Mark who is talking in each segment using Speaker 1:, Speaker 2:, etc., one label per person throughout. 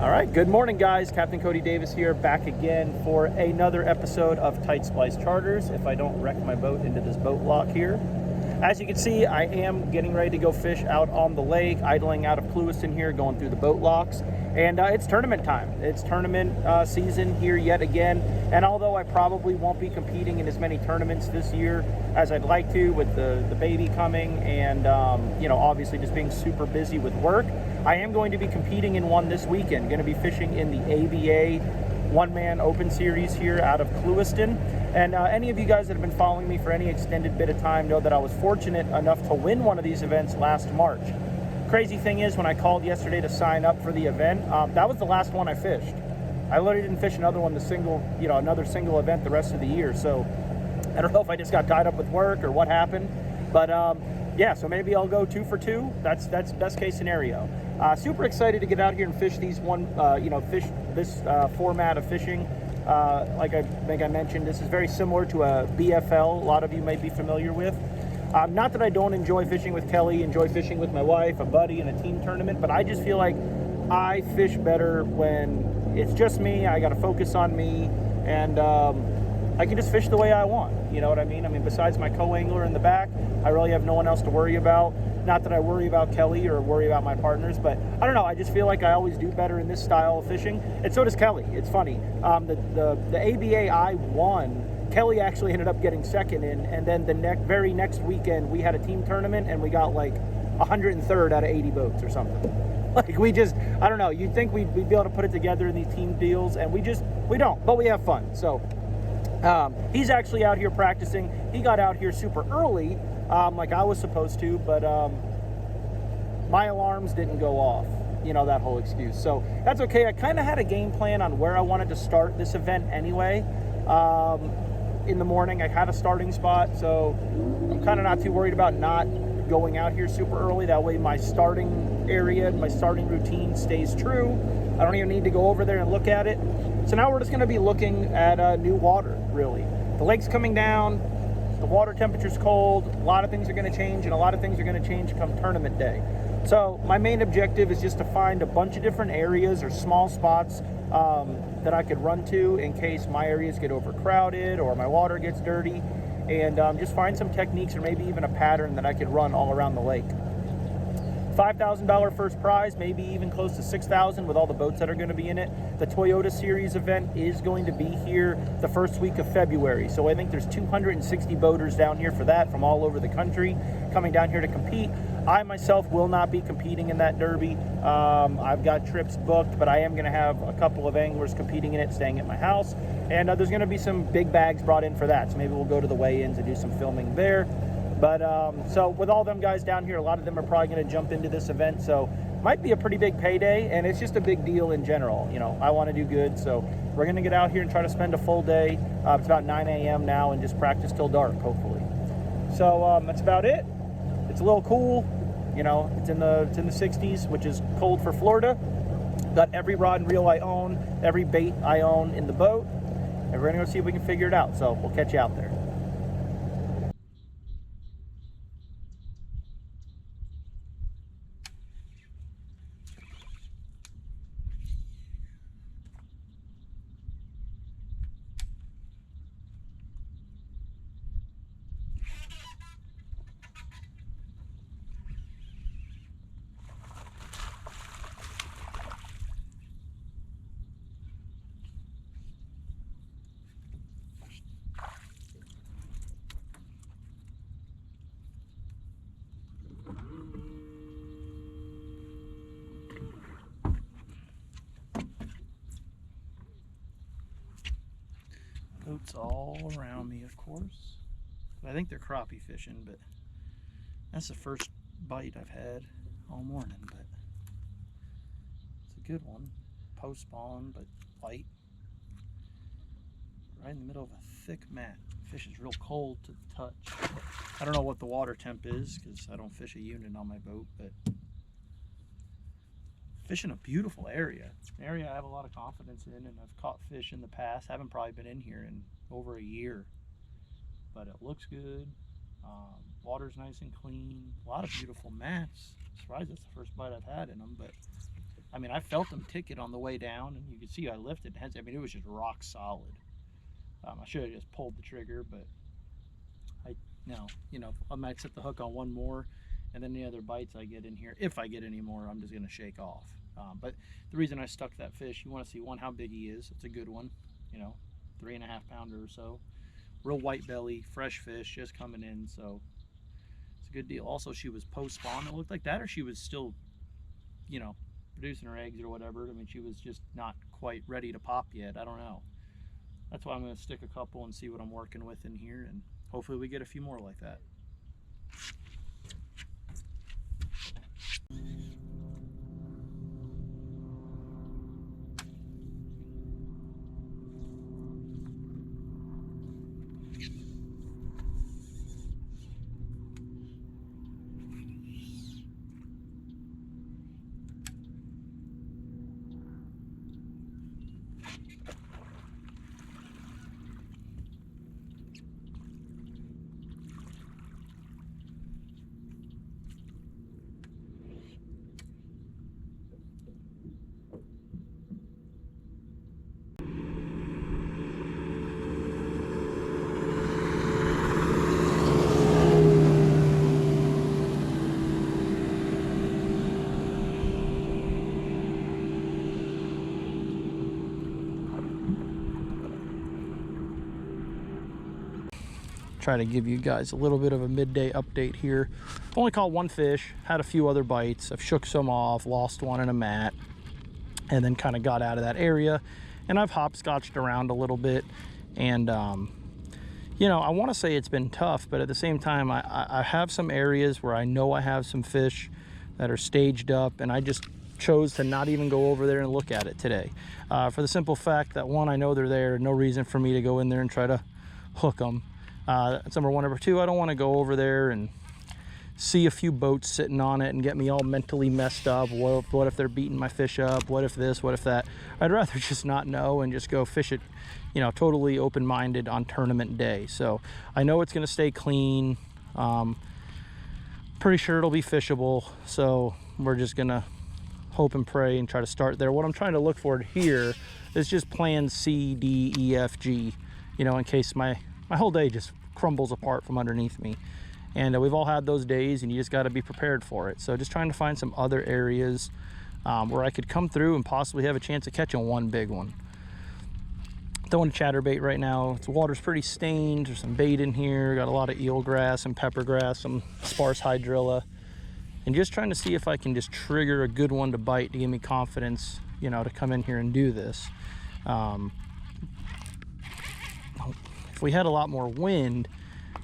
Speaker 1: All right, good morning, guys. Captain Cody Davis here, back again for another episode of Tight Splice Charters. If I don't wreck my boat into this boat lock here. As you can see, I am getting ready to go fish out on the lake, idling out of Clewiston here, going through the boat locks. And it's tournament time. It's tournament season here yet again. And although I probably won't be competing in as many tournaments this year as I'd like to, with the baby coming and, obviously just being super busy with work, I am going to be competing in one this weekend. Going to be fishing in the ABA one-man open series here out of Clewiston. And any of you guys that have been following me for any extended bit of time know that I was fortunate enough to win one of these events last March. Crazy thing is, when I called yesterday to sign up for the event, that was the last one I fished. I literally didn't fish another single event the rest of the year. So I don't know if I just got tied up with work or what happened, but yeah, so maybe I'll go 2 for 2. That's best case scenario. Super excited to get out here and fish these format of fishing. Like I think I mentioned, this is very similar to a BFL. A lot of you might be familiar with. Not that I don't enjoy fishing with Kelly, enjoy fishing with my wife, a buddy, in a team tournament, but I just feel like I fish better when it's just me. I got to focus on me, and I can just fish the way I want. You know what I mean? I mean, besides my co-angler in the back, I really have no one else to worry about. Not that I worry about Kelly or worry about my partners, but I don't know. I just feel like I always do better in this style of fishing, and so does Kelly. It's funny. The ABA I won. Kelly actually ended up getting second in, and then the very next weekend we had a team tournament and we got like 103rd out of 80 boats or something. Like I don't know. You'd think we'd be able to put it together in these team deals, and we don't. But we have fun. So he's actually out here practicing. He got out here super early, like I was supposed to, but my alarms didn't go off. You know, that whole excuse. So that's okay. I kind of had a game plan on where I wanted to start this event anyway. In the morning, I had a starting spot, so I'm kind of not too worried about not going out here super early. That way my starting area, my starting routine stays true. I don't even need to go over there and look at it. So now we're just going to be looking at new water, really. The lake's coming down, the water temperature's cold, a lot of things are going to change, and a lot of things are going to change come tournament day. So my main objective is just to find a bunch of different areas or small spots that I could run to in case my areas get overcrowded or my water gets dirty, and just find some techniques or maybe even a pattern that I could run all around the lake. $5,000 first prize, maybe even close to $6,000 with all the boats that are going to be in it. The Toyota Series event is going to be here the first week of February. So I think there's 260 boaters down here for that from all over the country coming down here to compete. I myself will not be competing in that derby. I've got trips booked, but I am going to have a couple of anglers competing in it, staying at my house. And there's going to be some big bags brought in for that. So maybe we'll go to the weigh-ins and do some filming there. But so with all them guys down here, a lot of them are probably going to jump into this event. So might be a pretty big payday, and it's just a big deal in general. You know, I want to do good. So we're going to get out here and try to spend a full day. It's about 9 a.m. now, and just practice till dark, hopefully. So that's about it. It's a little cool. You know, it's in the 60s, which is cold for Florida. Got every rod and reel I own, every bait I own in the boat. And we're going to go see if we can figure it out. So we'll catch you out there. Boats all around me, of course. I think they're crappie fishing, but that's the first bite I've had all morning. But it's a good one. Post spawn, but light. Right in the middle of a thick mat. Fish is real cold to the touch. I don't know what the water temp is because I don't fish a unit on my boat, but fishing a beautiful area. An area I have a lot of confidence in, and I've caught fish in the past. Haven't probably been in here in over a year, but it looks good. Water's nice and clean. A lot of beautiful mats. Surprised that's the first bite I've had in them, but I mean, I felt them ticket on the way down, and you can see I lifted. I mean, it was just rock solid. I should have just pulled the trigger, but I might set the hook on one more, and then the other bites I get in here, if I get any more, I'm just going to shake off. But the reason I stuck that fish, you want to see, one, how big he is. It's a good one, 3.5 pounder or so. Real white belly, fresh fish, just coming in, so it's a good deal. Also, she was post-spawn, it looked like that, or she was still, producing her eggs or whatever. I mean, she was just not quite ready to pop yet. I don't know. That's why I'm going to stick a couple and see what I'm working with in here, and hopefully we get a few more like that. Try to give you guys a little bit of a midday update here. Only caught one fish, had a few other bites. I've shook some off, lost one in a mat, and then kind of got out of that area. And I've hopscotched around a little bit. And, I want to say it's been tough, but at the same time, I have some areas where I know I have some fish that are staged up, and I just chose to not even go over there and look at it today. For the simple fact that, one, I know they're there, no reason for me to go in there and try to hook them. That's number one. Number two, I don't want to go over there and see a few boats sitting on it and get me all mentally messed up. What if they're beating my fish up? What if this? What if that? I'd rather just not know and just go fish it, totally open-minded on tournament day. So I know it's going to stay clean. Pretty sure it'll be fishable. So we're just going to hope and pray and try to start there. What I'm trying to look for here is just plan C, D, E, F, G, in case my whole day just crumbles apart from underneath me. And we've all had those days, and you just got to be prepared for it. So just trying to find some other areas where I could come through and possibly have a chance of catching one big one. Throwing a chatterbait right now. The water's pretty stained. There's some bait in here. Got a lot of eelgrass and peppergrass, some sparse hydrilla. And just trying to see if I can just trigger a good one to bite to give me confidence, to come in here and do this. If we had a lot more wind,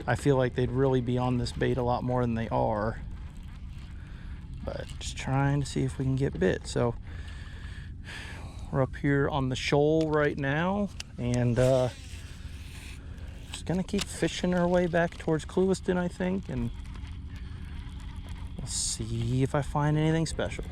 Speaker 1: I feel like they'd really be on this bait a lot more than they are. But just trying to see if we can get bit. So we're up here on the shoal right now, and just gonna keep fishing our way back towards Clewiston, I think, and we'll see if I find anything special.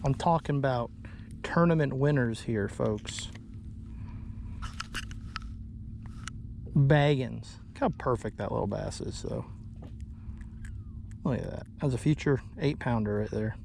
Speaker 1: I'm talking about tournament winners here, folks. Baggins. Look how perfect that little bass is, though. Look at that. That's a future 8-pounder right there.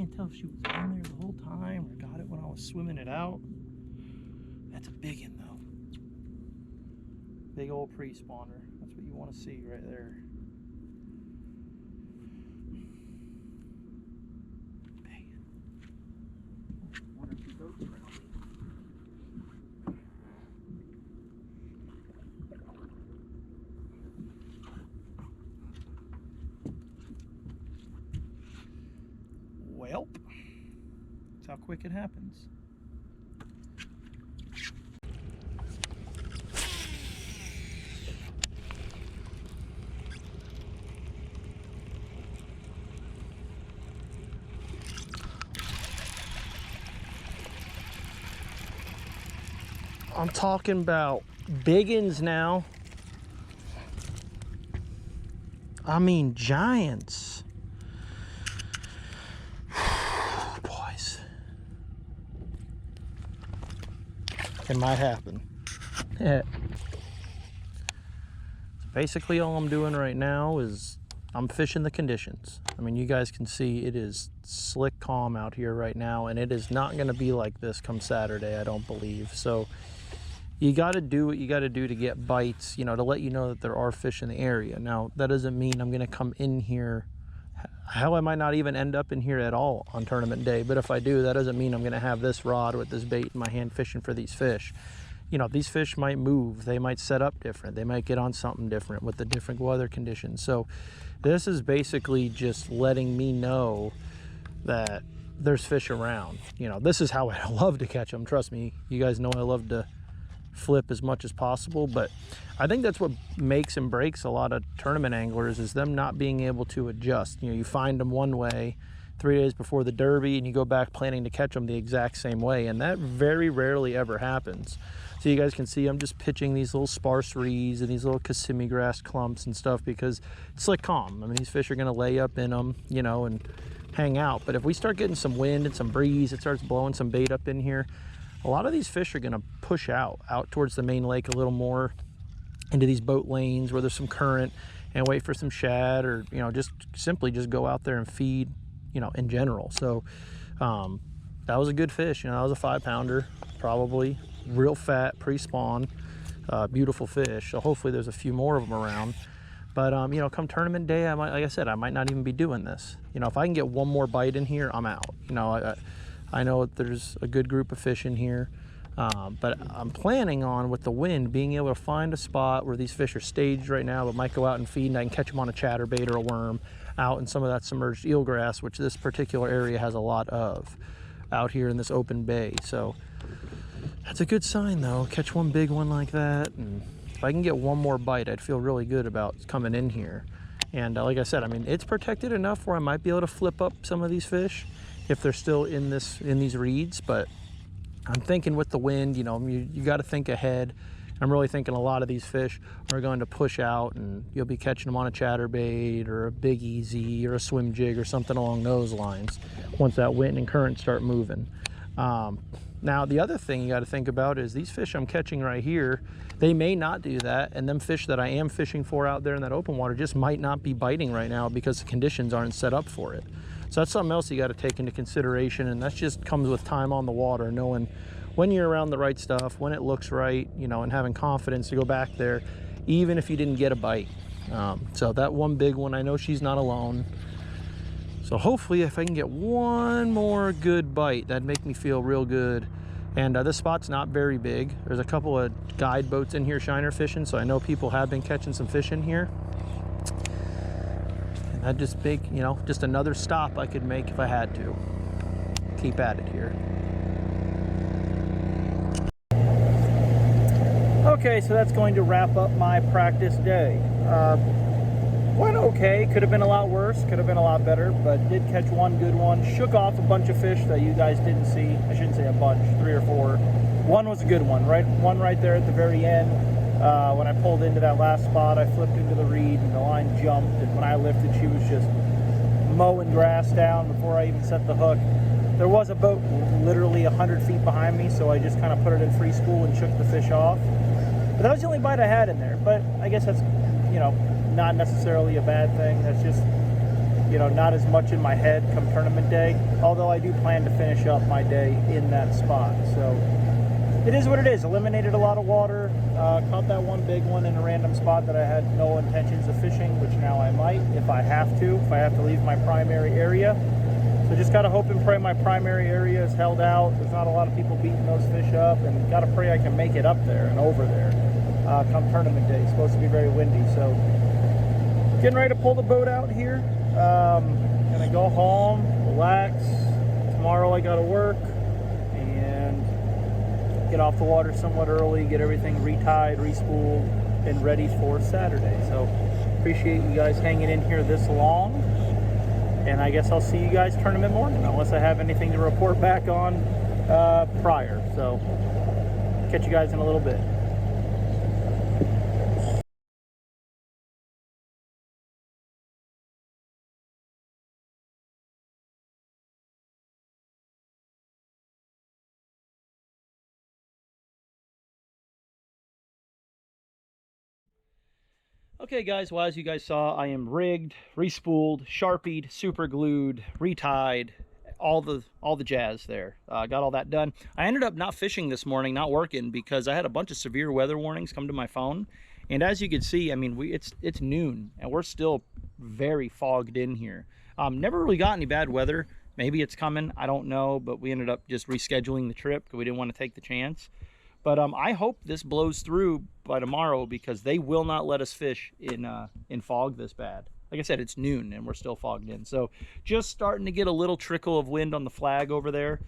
Speaker 1: can't tell if she was in there the whole time or got it when I was swimming it out. That's a big one though. Big old pre-spawner. That's what you want to see right there. Man. One or two boats around me. Welp. That's how quick it happens. I'm talking about biggins now. I mean giants. Boys. It might happen. So basically all I'm doing right now is I'm fishing the conditions. I mean, you guys can see it is slick calm out here right now, and it is not going to be like this come Saturday, I don't believe. So you got to do what you got to do to get bites, you know, to let you know that there are fish in the area. Now, that doesn't mean I'm going to come in here. Hell, I might not even end up in here at all on tournament day. But if I do, that doesn't mean I'm going to have this rod with this bait in my hand fishing for these fish. You know, these fish might move. They might set up different. They might get on something different with the different weather conditions. So this is basically just letting me know that there's fish around. You know, this is how I love to catch them. Trust me, you guys know I love to flip as much as possible, but I think that's what makes and breaks a lot of tournament anglers, is them not being able to adjust. You know, you find them one way 3 days before the Derby and you go back planning to catch them the exact same way, and that very rarely ever happens. So you guys can see I'm just pitching these little sparse reeds and these little Kissimmee grass clumps and stuff because it's like calm. I mean, these fish are going to lay up in them, you know, and hang out. But if we start getting some wind and some breeze, it starts blowing some bait up in here, a lot of these fish are going to push out towards the main lake a little more into these boat lanes where there's some current, and wait for some shad, or, you know, just simply just go out there and feed, you know, in general. So that was a good fish. You know, that was a 5-pounder, probably real fat, pre-spawn, beautiful fish. So hopefully there's a few more of them around. But you know, come tournament day, I might, like I said, I might not even be doing this. You know, if I can get one more bite in here, I'm out. You know, I know there's a good group of fish in here, but I'm planning on, with the wind, being able to find a spot where these fish are staged right now, but might go out and feed, and I can catch them on a chatterbait or a worm out in some of that submerged eelgrass, which this particular area has a lot of out here in this open bay. So that's a good sign though. Catch one big one like that, and if I can get one more bite, I'd feel really good about coming in here. And like I said, I mean, it's protected enough where I might be able to flip up some of these fish if they're still in these reeds. But I'm thinking with the wind, you know, you got to think ahead. I'm really thinking a lot of these fish are going to push out, and you'll be catching them on a chatterbait or a big easy or a swim jig or something along those lines once that wind and current start moving. Now, the other thing you got to think about is these fish I'm catching right here, they may not do that, and them fish that I am fishing for out there in that open water just might not be biting right now because the conditions aren't set up for it. So that's something else you got to take into consideration, and that just comes with time on the water, knowing when you're around the right stuff, when it looks right, you know, and having confidence to go back there, even if you didn't get a bite. So that one big one, I know she's not alone. So hopefully if I can get one more good bite, that'd make me feel real good. And this spot's not very big. There's a couple of guide boats in here shiner fishing, so I know people have been catching some fish in here. And that'd just make, you know, just another stop I could make if I had to. Keep at it here. Okay, so that's going to wrap up my practice day. Went okay, could have been a lot worse, could have been a lot better, but did catch one good one. Shook off a bunch of fish that you guys didn't see. I shouldn't say a bunch, 3 or 4. One was a good one, right? One right there at the very end. When I pulled into that last spot, I flipped into the reed and the line jumped, and when I lifted, she was just mowing grass down before I even set the hook. There was a boat literally 100 feet behind me, so I just kind of put it in free spool and shook the fish off. But that was the only bite I had in there. But I guess that's, you know, not necessarily a bad thing. That's just you know, not as much in my head come tournament day, although I do plan to finish up my day in that spot. So it is what it is. Eliminated a lot of water, caught that one big one in a random spot that I had no intentions of fishing, which now I might if I have to leave my primary area. So just gotta hope and pray my primary area is held out. There's not a lot of people beating those fish up, and gotta pray I can make it up there and over there come tournament day. It's supposed to be very windy, so getting ready to pull the boat out here. Gonna go home, relax. Tomorrow I gotta work and get off the water somewhat early, get everything retied, respooled, and ready for Saturday. So appreciate you guys hanging in here this long. And I guess I'll see you guys tournament morning, unless I have anything to report back on prior. So catch you guys in a little bit. Okay guys, well, as you guys saw, I am rigged, respooled, sharpied, super glued, retied, all the jazz there. Got all that done. I ended up not fishing this morning, not working, because I had a bunch of severe weather warnings come to my phone. And as you can see, I mean, it's noon and we're still very fogged in here. Never really got any bad weather. Maybe it's coming, I don't know, but we ended up just rescheduling the trip because we didn't want to take the chance. But I hope this blows through by tomorrow, because they will not let us fish in fog this bad. Like I said, it's noon and we're still fogged in. So just starting to get a little trickle of wind on the flag over there.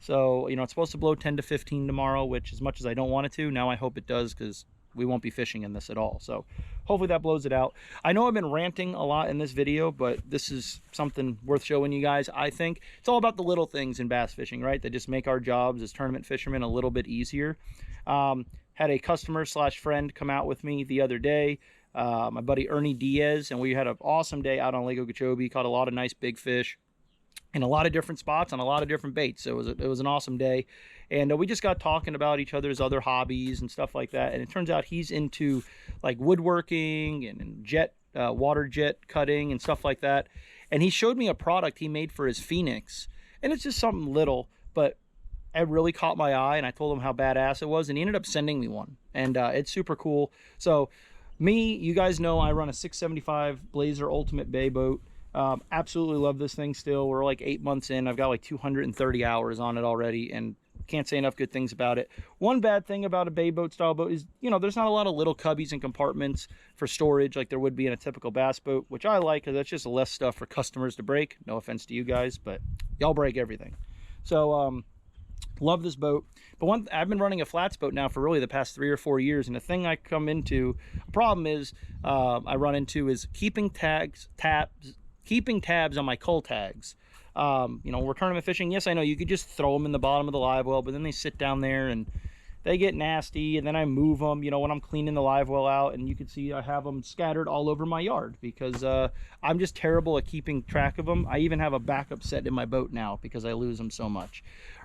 Speaker 1: So, you know, it's supposed to blow 10 to 15 tomorrow, which, as much as I don't want it to, now I hope it does, because we won't be fishing in this at all. So hopefully that blows it out. I know I've been ranting a lot in this video, but this is something worth showing you guys. I think it's all about the little things in bass fishing, right? That just make our jobs as tournament fishermen a little bit easier. Had a customer slash friend come out with me the other day, my buddy Ernie Diaz, and we had an awesome day out on Lake Okeechobee. Caught a lot of nice big fish in a lot of different spots on a lot of different baits. So it was an awesome day. And we just got talking about each other's other hobbies and stuff like that. And it turns out he's into like woodworking and water jet cutting and stuff like that. And he showed me a product he made for his Phoenix. And it's just something little, but it really caught my eye, and I told him how badass it was, and he ended up sending me one. And it's super cool. So me, you guys know I run a 675 Blazer Ultimate Bay boat. Absolutely love this thing still. We're like 8 months in. I've got like 230 hours on it already, and can't say enough good things about it. One bad thing about a bay boat style boat is, you know, there's not a lot of little cubbies and compartments for storage like there would be in a typical bass boat, which I like, because that's just less stuff for customers to break. No offense to you guys, but y'all break everything. So love this boat. But I've been running a flats boat now for really the past 3 or 4 years, and the thing I come into, a problem is I run into is keeping tabs on my cull tags. You know, we're tournament fishing. Yes, I know you could just throw them in the bottom of the live well, but then they sit down there and they get nasty, and then I move them, you know, when I'm cleaning the live well out, and you can see I have them scattered all over my yard, because I'm just terrible at keeping track of them. I even have a backup set in my boat now because I lose them so much.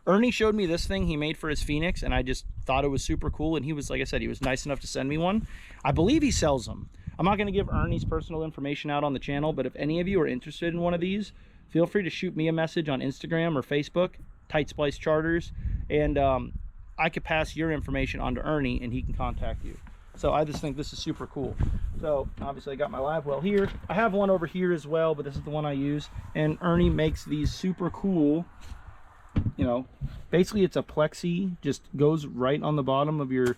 Speaker 1: Ernie showed me this thing he made for his Phoenix, and I just thought it was super cool, and he was, like I said, he was nice enough to send me one. I believe he sells them. I'm not going to give Ernie's personal information out on the channel, but if any of you are interested in one of these, feel free to shoot me a message on Instagram or Facebook, Tight Splice Charters, and I could pass your information on to Ernie and he can contact you. So I just think this is super cool. So obviously I got my live well here. I have one over here as well, but this is the one I use. And Ernie makes these super cool, you know, basically it's a plexi, just goes right on the bottom of your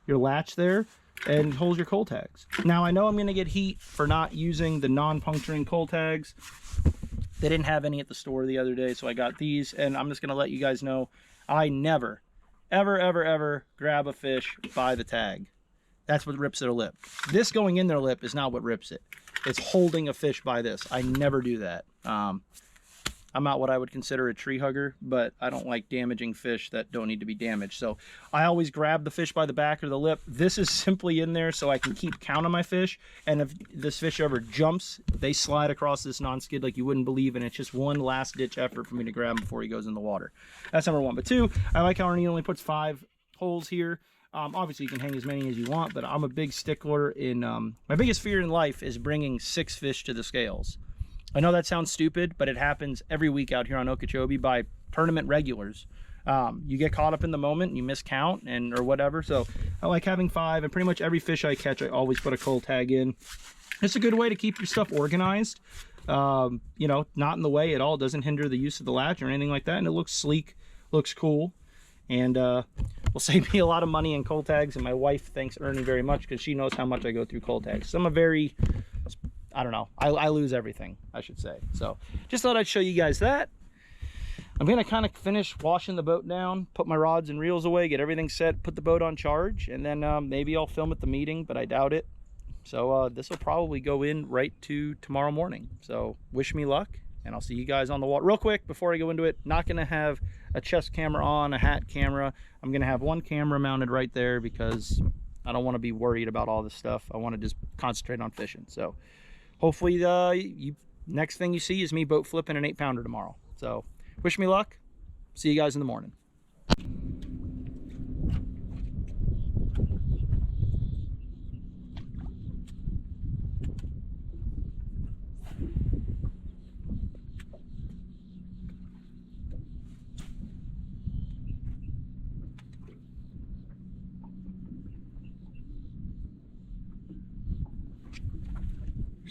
Speaker 1: latch there and holds your cull tags. Now I know I'm gonna get heat for not using the non-puncturing cull tags. They didn't have any at the store the other day, so I got these, and I'm just gonna let you guys know I never ever grab a fish by the tag. That's what rips their lip. This going in their lip is not what rips it. It's holding a fish by this. I never do that. I'm not what I would consider a tree hugger, but I don't like damaging fish that don't need to be damaged. So I always grab the fish by the back or the lip. This is simply in there so I can keep count on my fish. And if this fish ever jumps, they slide across this non-skid like you wouldn't believe. And it's just one last ditch effort for me to grab him before he goes in the water. That's number one. But two, I like how Ernie only puts 5 holes here. Obviously you can hang as many as you want, but I'm a big stickler in, my biggest fear in life is bringing 6 fish to the scales. I know that sounds stupid, but it happens every week out here on Okeechobee by tournament regulars. You get caught up in the moment and you miscount or whatever. So I like having 5, and pretty much every fish I catch, I always put a cold tag in. It's a good way to keep your stuff organized. You know, not in the way at all. It doesn't hinder the use of the latch or anything like that. And it looks sleek, looks cool. And will save me a lot of money in cold tags. And my wife thanks Ernie very much because she knows how much I go through cold tags. So I'm a very, I don't know, I lose everything, I should say. So just thought I'd show you guys that. I'm gonna kind of finish washing the boat down, put my rods and reels away, get everything set, put the boat on charge, and then maybe I'll film at the meeting, but I doubt it. So this will probably go in right to tomorrow morning. So wish me luck, and I'll see you guys on the water. Real quick, before I go into it, not gonna have a chest camera on, a hat camera. I'm gonna have one camera mounted right there because I don't wanna be worried about all this stuff. I wanna just concentrate on fishing. So hopefully next thing you see is me boat flipping an 8-pounder tomorrow. So wish me luck. See you guys in the morning.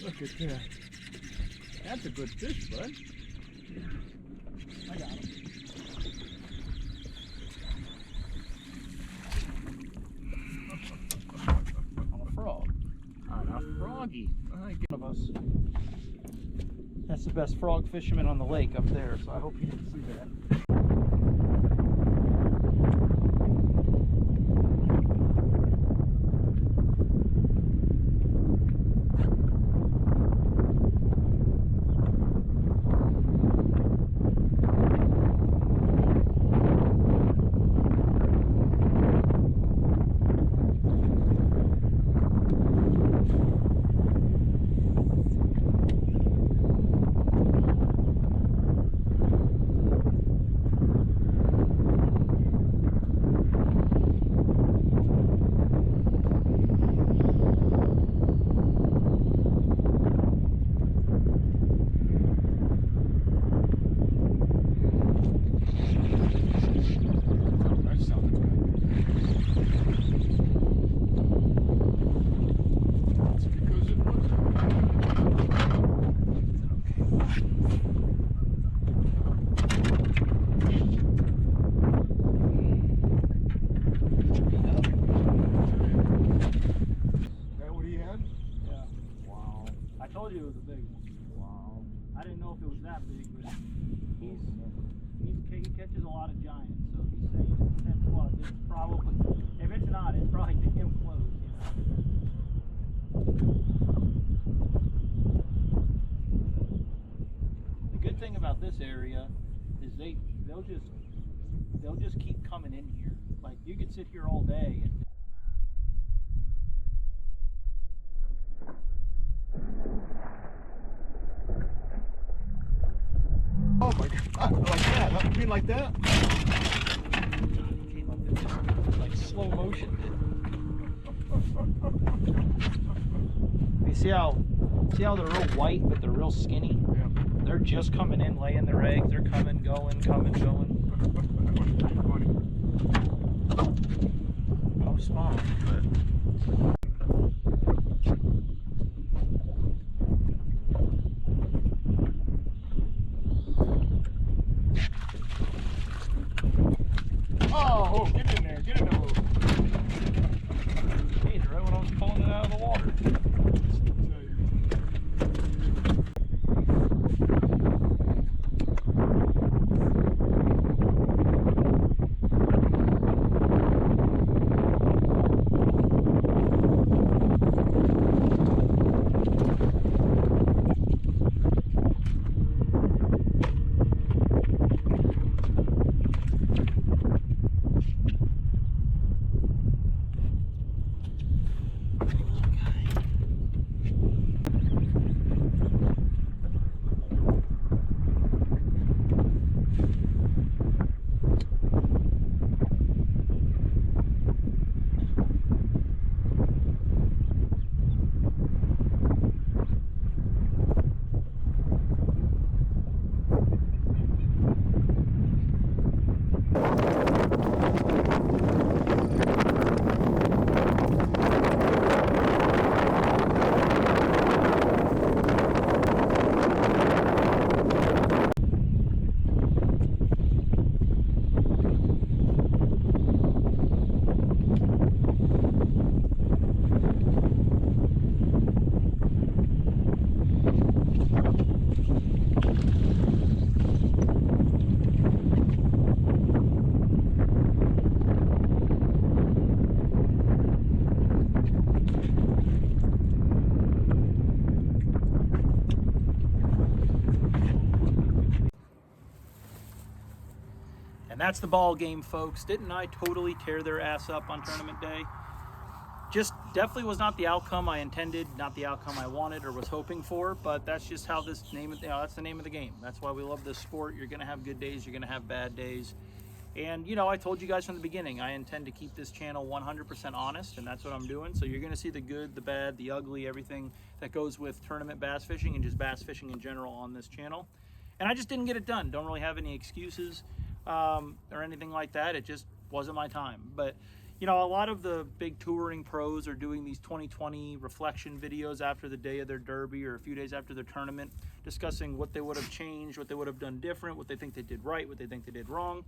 Speaker 2: Look at that. That's a good fish, bud. I got him.
Speaker 1: On a frog.
Speaker 2: On a froggy.
Speaker 1: One of us. That's the best frog fisherman on the lake up there, so I hope you didn't see that. He catches a lot of giants, so he's saying it's 10 plus. It's probably, if it's not, it's probably damn close, you know. The good thing about this area is they'll just keep coming in here. Like you could sit here all day and
Speaker 2: oh my god, like that? You mean like that?
Speaker 1: came up in like slow motion. You see how they're real white but they're real skinny?
Speaker 2: Yeah.
Speaker 1: They're just coming in, laying their eggs. They're coming, going, coming, going. No spawn, but
Speaker 2: oh, get in there, get in there.
Speaker 1: hey, right when I was pulling it out of the water. And that's the ball game, folks. Didn't I totally tear their ass up on tournament day? Just definitely was not the outcome I intended, not the outcome I wanted or was hoping for, but that's just how this that's the name of the game. That's why we love this sport. You're going to have good days, you're going to have bad days. And, I told you guys from the beginning, I intend to keep this channel 100% honest, and that's what I'm doing. So you're going to see the good, the bad, the ugly, everything that goes with tournament bass fishing and just bass fishing in general on this channel. And I just didn't get it done. Don't really have any excuses or anything like that. It just wasn't my time. But, a lot of the big touring pros are doing these 2020 reflection videos after the day of their derby or a few days after their tournament, discussing what they would have changed, what they would have done different, what they think they did right, what they think they did wrong.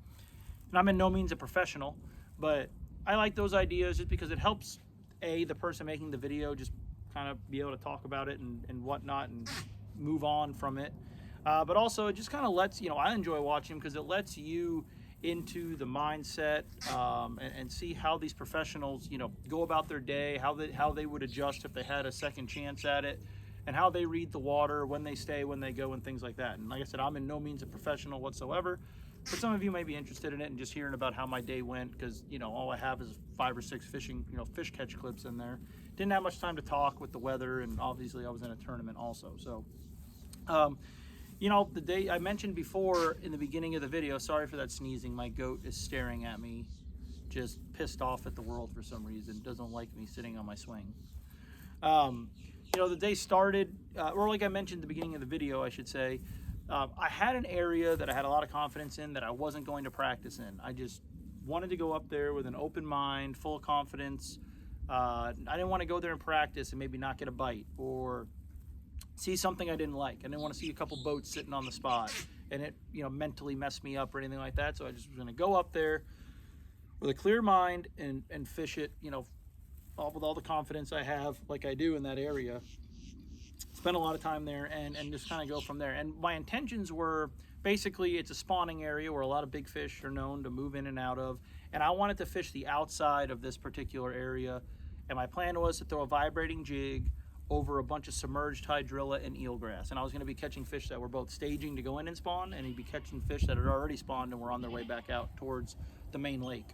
Speaker 1: And I'm in no means a professional, but I like those ideas just because it helps, the person making the video just kind of be able to talk about it and whatnot and move on from it. But also it just kind of lets, I enjoy watching because it lets you into the mindset and see how these professionals, go about their day, how they would adjust if they had a second chance at it, and how they read the water, when they stay, when they go, and things like that. And like I said, I'm in no means a professional whatsoever. But some of you may be interested in it and just hearing about how my day went because, all I have is 5 or 6 fishing, fish catch clips in there. Didn't have much time to talk with the weather, and obviously I was in a tournament also. So, the day I mentioned before in the beginning of the video, sorry for that sneezing, my goat is staring at me, just pissed off at the world for some reason, doesn't like me sitting on my swing. The day started, or like I mentioned at the beginning of the video, I should say, I had an area that I had a lot of confidence in that I wasn't going to practice in. I just wanted to go up there with an open mind, full of confidence. I didn't want to go there and practice and maybe not get a bite or see something I didn't like. I didn't want to see a couple boats sitting on the spot and it, mentally mess me up or anything like that. So I just was going to go up there with a clear mind and fish it, with all the confidence I have, like I do in that area. Spend a lot of time there and just kind of go from there. And my intentions were basically it's a spawning area where a lot of big fish are known to move in and out of. And I wanted to fish the outside of this particular area. And my plan was to throw a vibrating jig over a bunch of submerged hydrilla and eelgrass. And I was going to be catching fish that were both staging to go in and spawn, and he'd be catching fish that had already spawned and were on their way back out towards the main lake.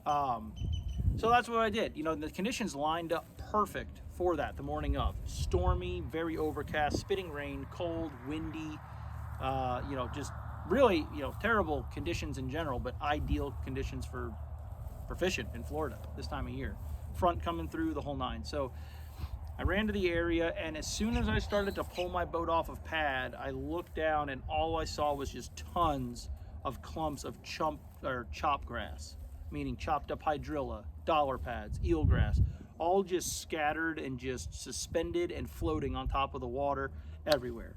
Speaker 1: So that's what I did. The conditions lined up perfect for that the morning of. Stormy, very overcast, spitting rain, cold, windy, just really, terrible conditions in general, but ideal conditions for fishing in Florida this time of year. Front coming through, the whole nine. So I ran to the area, and as soon as I started to pull my boat off of pad, I looked down and all I saw was just tons of clumps of chop grass, meaning chopped up hydrilla, dollar pads, eelgrass, all just scattered and just suspended and floating on top of the water everywhere.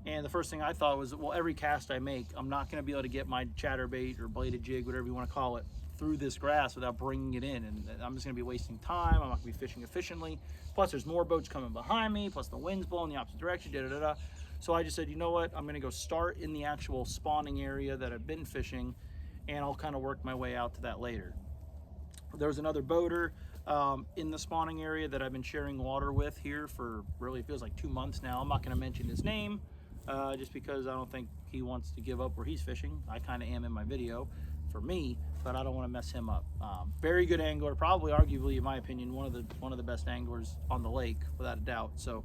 Speaker 1: And the first thing I thought was, well, every cast I make, I'm not going to be able to get my chatterbait or bladed jig, whatever you want to call it, through this grass without bringing it in. And I'm just going to be wasting time. I'm not going to be fishing efficiently. Plus, there's more boats coming behind me. Plus, the wind's blowing the opposite direction. So I just said, you know what? I'm going to go start in the actual spawning area that I've been fishing, and I'll kind of work my way out to that later. There was another boater in the spawning area that I've been sharing water with here for really, it feels like 2 months now. I'm not going to mention his name just because I don't think he wants to give up where he's fishing. I kind of am in my video for me, but I don't want to mess him up. Very good angler, probably arguably, in my opinion, one of the best anglers on the lake, without a doubt. So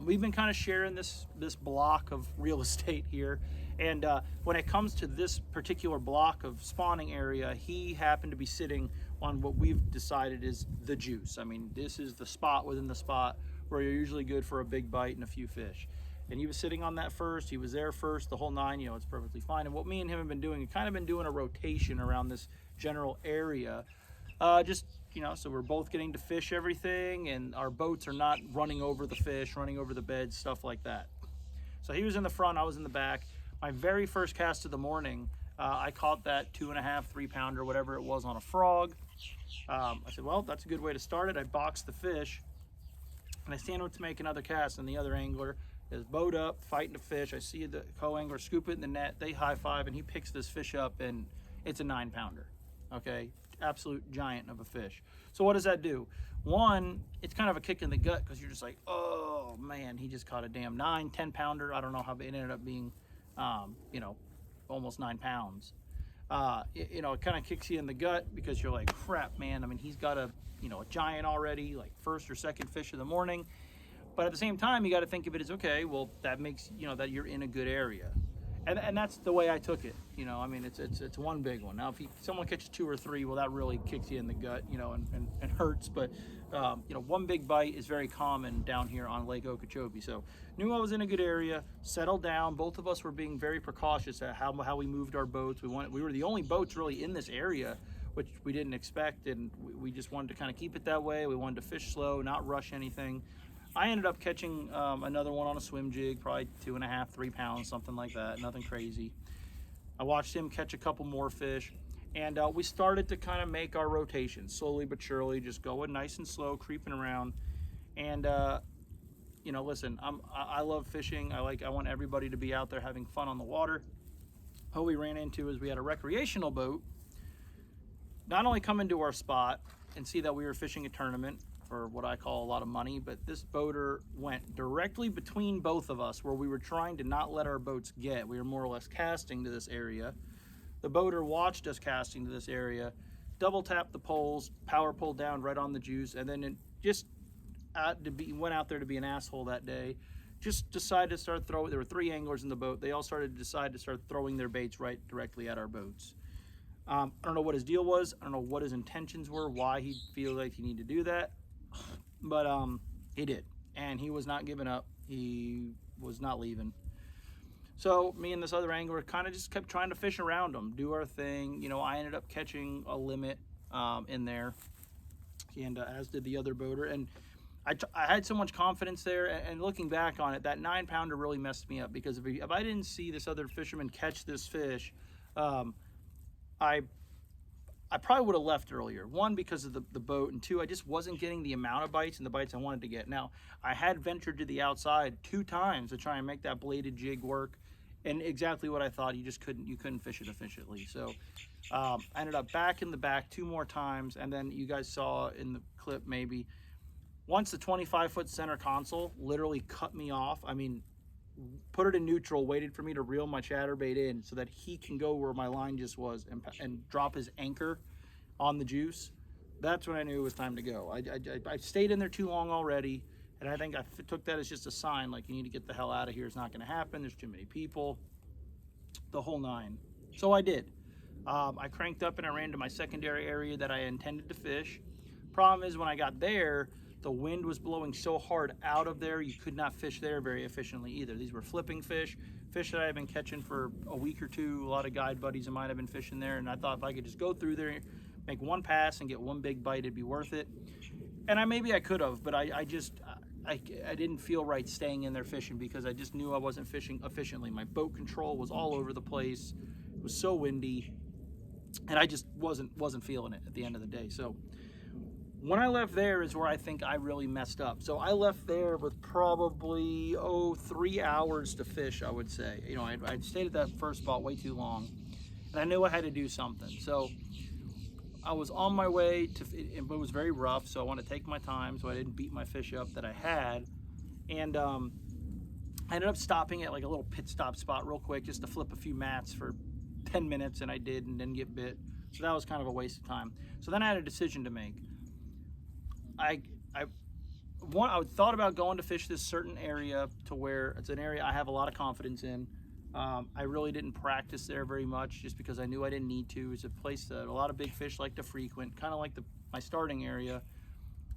Speaker 1: we've been kind of sharing this block of real estate here. And when it comes to this particular block of spawning area, he happened to be sitting on what we've decided is the juice. I mean, this is the spot within the spot where you're usually good for a big bite and a few fish. And he was sitting on that first, he was there first, the whole nine, it's perfectly fine. And what me and him have been doing, we've kind of been doing a rotation around this general area. So we're both getting to fish everything, and our boats are not running over the fish, running over the beds, stuff like that. So he was in the front, I was in the back. My very first cast of the morning, I caught that 2.5, 3 pounder, whatever it was, on a frog. I said, well, that's a good way to start it. I boxed the fish, and I stand up to make another cast, and the other angler is boat up, fighting a fish. I see the co-angler scoop it in the net, they high five, and he picks this fish up, and it's a 9 pounder. Okay, absolute giant of a fish. So what does that do? One, it's kind of a kick in the gut because you're just like, oh man, he just caught a damn 9, 10 pounder. I don't know how it ended up being, almost 9 pounds. It kind of kicks you in the gut because you're like, crap, man. I mean, he's got a giant already, like first or second fish of the morning. But at the same time, you got to think of it as, okay, well, that makes, that you're in a good area. And that's the way I took it. I mean, it's one big one. Now, if someone catches 2 or 3, well, that really kicks you in the gut, and hurts. But, one big bite is very common down here on Lake Okeechobee. So knew I was in a good area, settled down. Both of us were being very precautious at how we moved our boats. We were the only boats really in this area, which we didn't expect. And we just wanted to kind of keep it that way. We wanted to fish slow, not rush anything. I ended up catching another one on a swim jig, probably 2.5, 3 pounds, something like that, nothing crazy. I watched him catch a couple more fish, and we started to kind of make our rotation, slowly but surely, just going nice and slow, creeping around. And, listen, I love fishing. I want everybody to be out there having fun on the water. What we ran into is we had a recreational boat not only come into our spot and see that we were fishing a tournament, for what I call a lot of money, but this boater went directly between both of us where we were trying to not let our boats get. We were more or less casting to this area. The boater watched us casting to this area, double tapped the poles, power pulled down right on the juice, and then went out there to be an asshole that day. Just decided to start throwing. There were 3 anglers in the boat. They all decided to start throwing their baits right directly at our boats. I don't know what his deal was. I don't know what his intentions were, why he feel like he needed to do that. But he did, and he was not giving up. He was not leaving. So me and this other angler kind of just kept trying to fish around him, do our thing. I ended up catching a limit in there, and as did the other boater. And I had so much confidence there. And looking back on it, that 9-pounder really messed me up, because if I didn't see this other fisherman catch this fish, I probably would have left earlier. 1, because of the boat, and 2, I just wasn't getting the amount of bites and the bites I wanted to get. Now, I had ventured to the outside 2 times to try and make that bladed jig work, and exactly what I thought, you couldn't fish it efficiently. So I ended up back in the back 2 more times, and then you guys saw in the clip maybe, once the 25-foot center console literally cut me off. I mean, put it in neutral, waited for me to reel my chatterbait in so that he can go where my line just was and drop his anchor on the juice. That's when I knew it was time to go. I stayed in there too long already, and I think I took that as just a sign, like, you need to get the hell out of here. It's not going to happen. There's too many people, the whole 9. So I did. I cranked up and I ran to my secondary area that I intended to fish. Problem is, when I got there, the wind was blowing so hard out of there, you could not fish there very efficiently either. These were flipping fish that I had been catching for a week or 2. A lot of guide buddies of mine have been fishing there, and I thought if I could just go through there, make 1 pass and get 1 big bite, it'd be worth it. And maybe I could have, but I didn't feel right staying in there fishing, because I just knew I wasn't fishing efficiently. My boat control was all over the place. It was so windy, and I just wasn't feeling it at the end of the day. So when I left there is where I think I really messed up. So I left there with probably 3 hours to fish, I would say. I'd stayed at that first spot way too long, and I knew I had to do something. So I was on my way it was very rough, so I wanted to take my time so I didn't beat my fish up that I had. And I ended up stopping at like a little pit stop spot real quick just to flip a few mats for 10 minutes, and I did, and didn't get bit. So that was kind of a waste of time. So then I had a decision to make. I thought about going to fish this certain area to where it's an area I have a lot of confidence in. I really didn't practice there very much just because I knew I didn't need to. It's a place that a lot of big fish like to frequent, kind of like my starting area.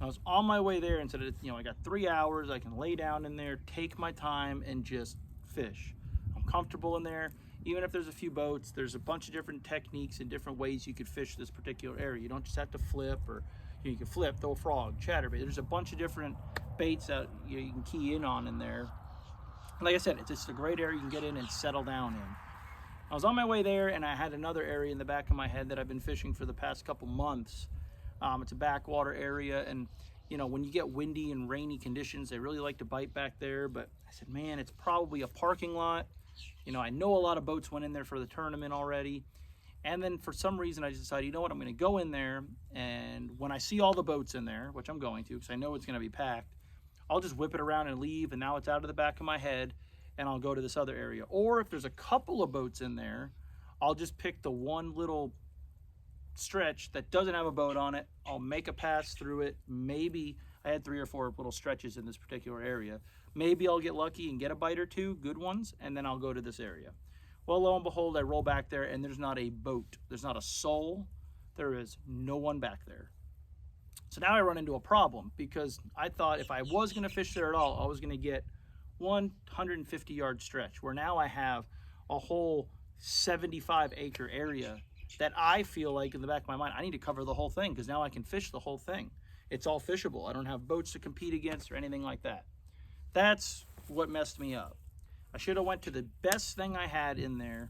Speaker 1: I was on my way there and said, I got 3 hours. I can lay down in there, take my time, and just fish. I'm comfortable in there. Even if there's a few boats, there's a bunch of different techniques and different ways you could fish this particular area. You don't just have to flip, or you can flip, throw a frog, chatterbait. There's a bunch of different baits that you can key in on in there. Like I said, it's just a great area you can get in and settle down in. I was on my way there, and I had another area in the back of my head that I've been fishing for the past couple months. It's a backwater area, and when you get windy and rainy conditions, they really like to bite back there. But I said, man, it's probably a parking lot. I know a lot of boats went in there for the tournament already. And then for some reason, I just decided, I'm going to go in there, and when I see all the boats in there, which I'm going to because I know it's going to be packed, I'll just whip it around and leave, and now it's out of the back of my head, and I'll go to this other area. Or if there's a couple of boats in there, I'll just pick the one little stretch that doesn't have a boat on it. I'll make a pass through it. Maybe I had 3 or 4 little stretches in this particular area. Maybe I'll get lucky and get a bite or two, good ones, and then I'll go to this area. Well, lo and behold, I roll back there and there's not a boat. There's not a soul. There is no one back there. So now I run into a problem because I thought if I was going to fish there at all, I was going to get 150-yard stretch, where now I have a whole 75-acre area that I feel like in the back of my mind, I need to cover the whole thing because now I can fish the whole thing. It's all fishable. I don't have boats to compete against or anything like that. That's what messed me up. I should have went to the best thing I had in there,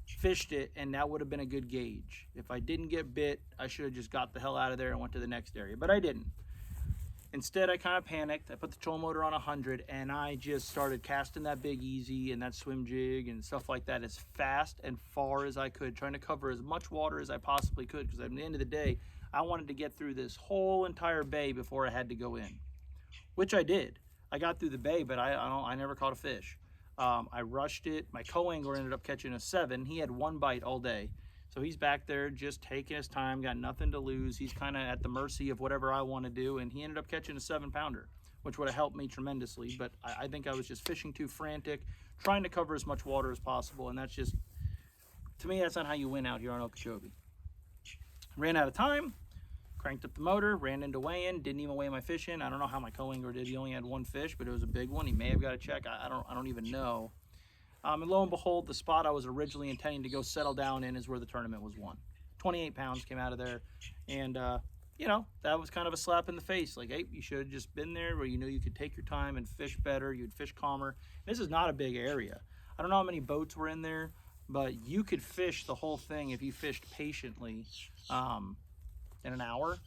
Speaker 1: fished it, and that would have been a good gauge. If I didn't get bit, I should have just got the hell out of there and went to the next area, but I didn't. Instead, I kind of panicked. I put the trolling motor on 100 and I just started casting that big easy and that swim jig and stuff like that as fast and far as I could, trying to cover as much water as I possibly could, because at the end of the day, I wanted to get through this whole entire bay before I had to go in, which I did. I got through the bay, but I never caught a fish. I rushed it. My co-angler ended up catching a 7. He had 1 bite all day. So he's back there just taking his time, got nothing to lose. He's kind of at the mercy of whatever I want to do, and he ended up catching a 7-pounder, which would have helped me tremendously. But I think I was just fishing too frantic, trying to cover as much water as possible, and that's just, to me, that's not how you win out here on Okeechobee. Ran out of time, cranked up the motor, ran into weigh-in, didn't even weigh my fish in. I don't know how my co-angler did. He only had 1 fish, but it was a big one. He may have got a check. I don't even know. And lo and behold, the spot I was originally intending to go settle down in is where the tournament was won. 28 pounds came out of there. And, you know, that was kind of a slap in the face. Like, hey, you should have just been there where you knew you could take your time and fish better. You'd fish calmer. This is not a big area. I don't know how many boats were in there, but you could fish the whole thing if you fished patiently in an hour,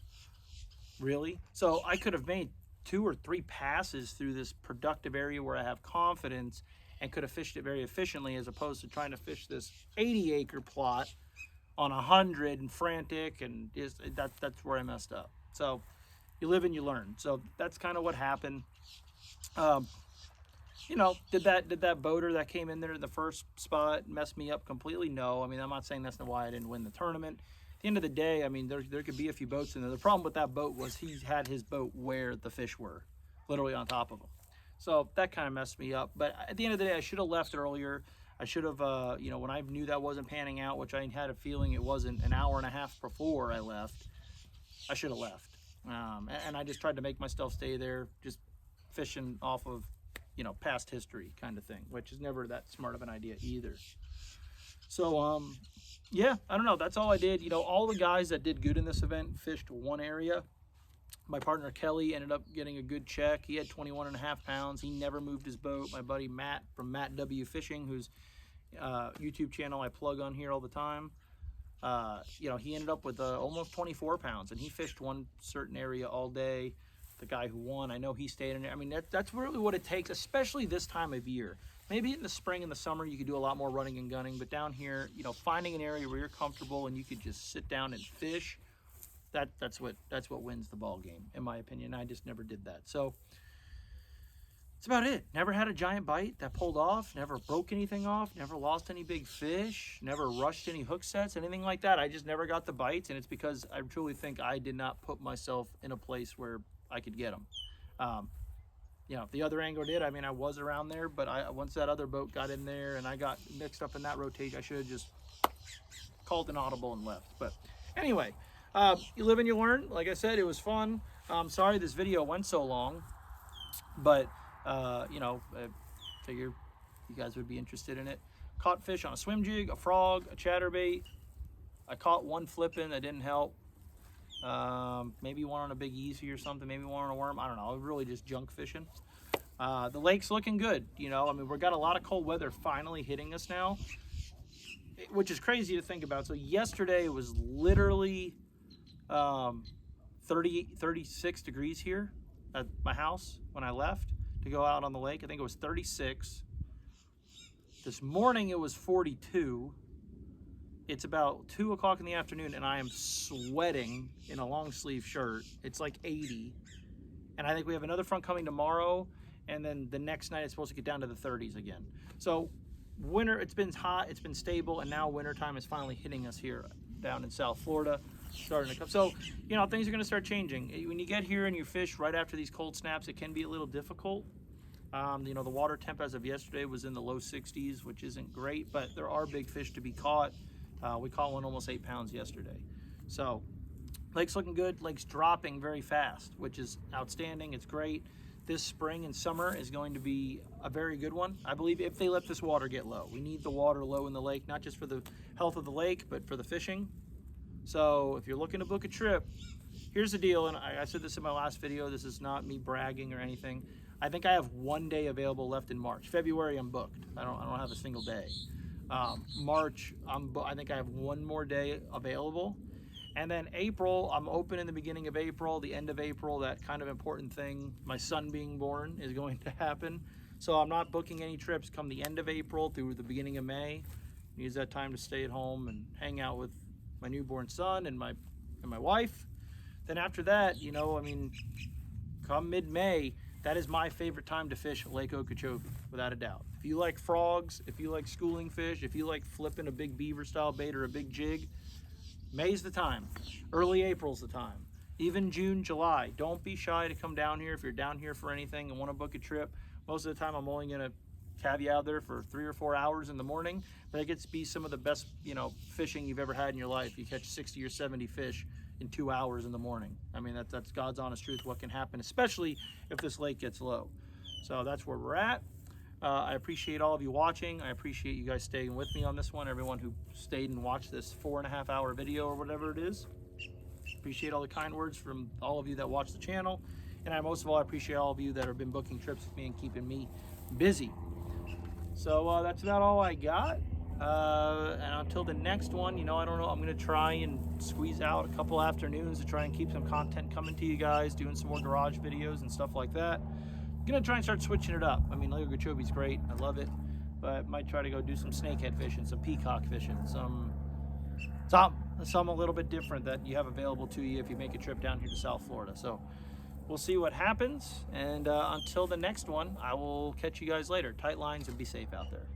Speaker 1: really. So I could have made 2 or 3 passes through this productive area where I have confidence and could have fished it very efficiently, as opposed to trying to fish this 80-acre plot on 100 and frantic, and that's where I messed up. So you live and you learn. So that's kind of what happened. You know, did that boater that came in there in the first spot mess me up completely? No. I mean, I'm not saying that's why I didn't win the tournament. At the end of the day, I mean, there could be a few boats in there. The problem with that boat was he had his boat where the fish were, literally on top of him. So that kind of messed me up. But at the end of the day, I should have left earlier. I should have, you know, when I knew that wasn't panning out, which I had a feeling it wasn't an hour and a half before I left, I should have left. And I just tried to make myself stay there, just fishing off of, you know, past history kind of thing, which is never that smart of an idea either. So, yeah, I don't know. That's all I did. You know, all the guys that did good in this event fished one area. My partner Kelly ended up getting a good check. He had 21.5 pounds. He never moved his boat. My buddy Matt from Matt W Fishing, whose YouTube channel I plug on here all the time, you know, he ended up with almost 24 pounds, and he fished one certain area all day. The guy who won, I know he stayed in there. I mean, that's really what it takes, especially this time of year. Maybe in the spring and the summer you could do a lot more running and gunning, but down here, you know, finding an area where you're comfortable and you could just sit down and fish, that's what wins the ball game, in my opinion. I just never did that. So that's about it. Never had a giant bite that pulled off, never broke anything off, never lost any big fish, never rushed any hook sets, anything like that. I just never got the bites, and it's because I truly think I did not put myself in a place where I could get them. You know, if the other angler did, I mean, I was around there, but once that other boat got in there and I got mixed up in that rotation, I should have just called an audible and left. But anyway, you live and you learn. Like I said, it was fun. Sorry this video went so long, but you know, I figure you guys would be interested in it. Caught fish on a swim jig, a frog, a chatterbait. I caught one flipping that didn't help. Maybe one on a big easy or something, maybe one on a worm. I don't know, really just junk fishing. The lake's looking good, you know. I mean, we've got a lot of cold weather finally hitting us now, which is crazy to think about. So yesterday was literally 36 degrees here at my house when I left to go out on the lake. I think it was 36. This morning it was 42. It's about 2 o'clock in the afternoon and I am sweating in a long sleeve shirt. It's like 80. And I think we have another front coming tomorrow. And then the next night it's supposed to get down to the 30s again. So winter, it's been hot, it's been stable, and now wintertime is finally hitting us here down in South Florida, starting to come. So, you know, things are going to start changing. When you get here and you fish right after these cold snaps, it can be a little difficult. You know, the water temp as of yesterday was in the low 60s, which isn't great, but there are big fish to be caught. We caught one almost 8 pounds yesterday. So, lake's looking good. Lake's dropping very fast, which is outstanding. It's great. This spring and summer is going to be a very good one, I believe, if they let this water get low. We need the water low in the lake, not just for the health of the lake, but for the fishing. So if you're looking to book a trip, here's the deal, and I said this in my last video, this is not me bragging or anything. I think I have 1 day available left in March. February, I'm booked. I don't have a single day. March, I think I have 1 more day available. And then April, I'm open in the beginning of April, the end of April, that kind of important thing, my son being born, is going to happen. So I'm not booking any trips come the end of April through the beginning of May. Use that time to stay at home and hang out with my newborn son and my wife. Then after that, you know, I mean, come mid-May, that is my favorite time to fish Lake Okeechobee, without a doubt. If you like frogs, if you like schooling fish, if you like flipping a big beaver style bait or a big jig, May's the time. Early April's the time. Even June, July. Don't be shy to come down here if you're down here for anything and want to book a trip. Most of the time I'm only going to have you out there for 3 or 4 hours in the morning, but it gets to be some of the best, you know, fishing you've ever had in your life. You catch 60 or 70 fish in 2 hours in the morning. I mean, that's God's honest truth, what can happen, especially if this lake gets low. So that's where we're at. I appreciate all of you watching. I appreciate you guys staying with me on this one. Everyone who stayed and watched this 4.5 hour video or whatever it is. Appreciate all the kind words from all of you that watch the channel. And most of all, I appreciate all of you that have been booking trips with me and keeping me busy. So that's about all I got. And until the next one, you know, I don't know, I'm going to try and squeeze out a couple afternoons to try and keep some content coming to you guys, doing some more garage videos and stuff like that. Gonna try and start switching it up. I mean, Lake Okeechobee's great, I love it, but might try to go do some snakehead fishing, some peacock fishing, some a little bit different that you have available to you if you make a trip down here to South Florida. So we'll see what happens, and until the next one, I will catch you guys later. Tight lines and be safe out there.